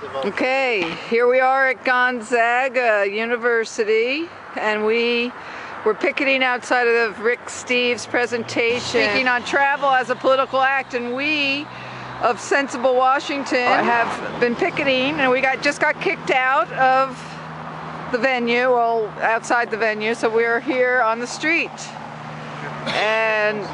Okay, here we are at Gonzaga University, and we were picketing outside of Rick Steves' presentation, speaking on travel as a political act, and we of Sensible Washington have been picketing, and we just got kicked out of the venue, well, outside the venue, so we're here on the street. And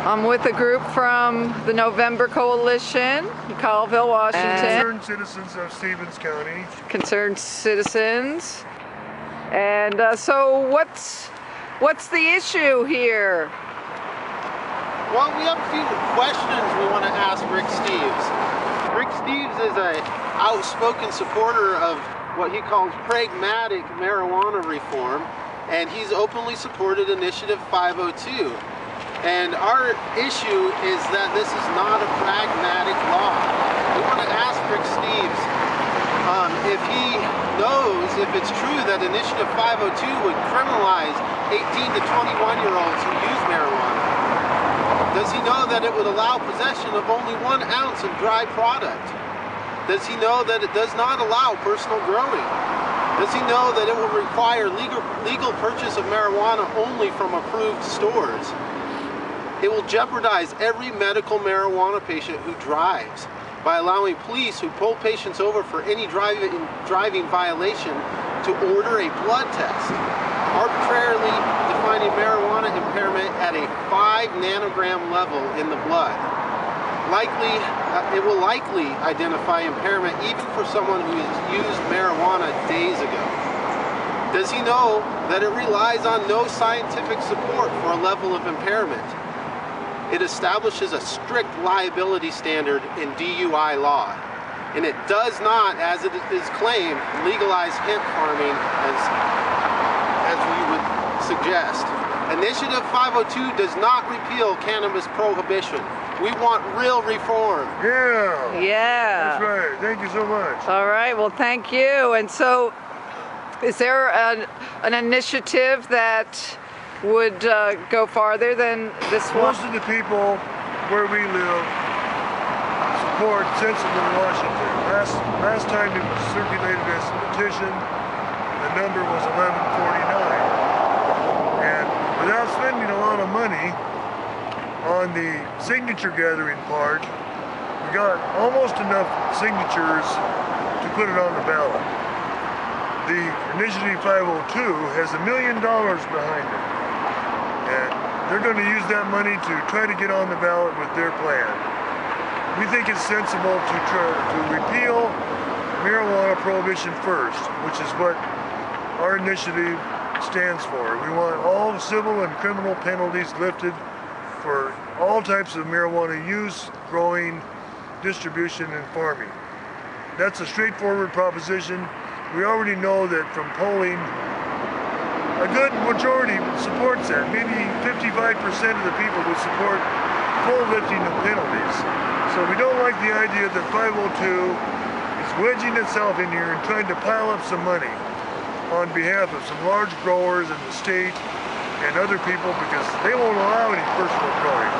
I'm with a group from the November Coalition in Colville, Washington. Concerned citizens of Stevens County. Concerned citizens. And so what's the issue here? Well, we have a few questions we want to ask Rick Steves. Rick Steves is an outspoken supporter of what he calls pragmatic marijuana reform, and he's openly supported Initiative 502. And our issue is that this is not a pragmatic law. We want to ask Rick Steves if he knows if it's true that Initiative 502 would criminalize 18 to 21-year-olds who use marijuana. Does he know that it would allow possession of only 1 ounce of dry product? Does he know that it does not allow personal growing? Does he know that it will require legal purchase of marijuana only from approved stores? It will jeopardize every medical marijuana patient who drives by allowing police who pull patients over for any driving violation to order a blood test, arbitrarily defining marijuana impairment at a 5 nanogram level in the blood. It will likely identify impairment even for someone who has used marijuana days ago. Does he know that it relies on no scientific support for a level of impairment? It establishes a strict liability standard in DUI law, and it does not, as it is claimed, legalize hemp farming as we would suggest. Initiative 502 does not repeal cannabis prohibition. We want real reform. Yeah. Yeah. That's right. Thank you so much. All right. Well, thank you. And so, is there an initiative that would go farther than this one? Most of the people where we live support Sensible Washington. Last time it was circulated as a petition, the number was 1149. And without spending a lot of money on the signature gathering part, we got almost enough signatures to put it on the ballot. The Initiative 502 has $1 million behind it. And they're going to use that money to try to get on the ballot with their plan. We think it's sensible to try to repeal marijuana prohibition first, which is what our initiative stands for. We want all civil and criminal penalties lifted for all types of marijuana use, growing, distribution, and farming. That's a straightforward proposition. We already know that from polling, a good majority supports that. Maybe 55% of the people would support full lifting of penalties. So we don't like the idea that 502 is wedging itself in here and trying to pile up some money on behalf of some large growers in the state and other people, because they won't allow any personal growing.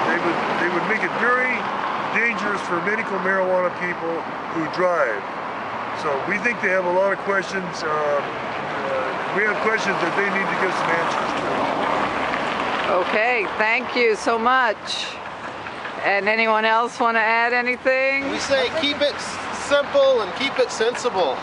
And they would make it very dangerous for medical marijuana people who drive. So we think they have a lot of questions. We have questions that they need to give some answers to. Okay, thank you so much. And anyone else want to add anything? We say keep it simple and keep it sensible.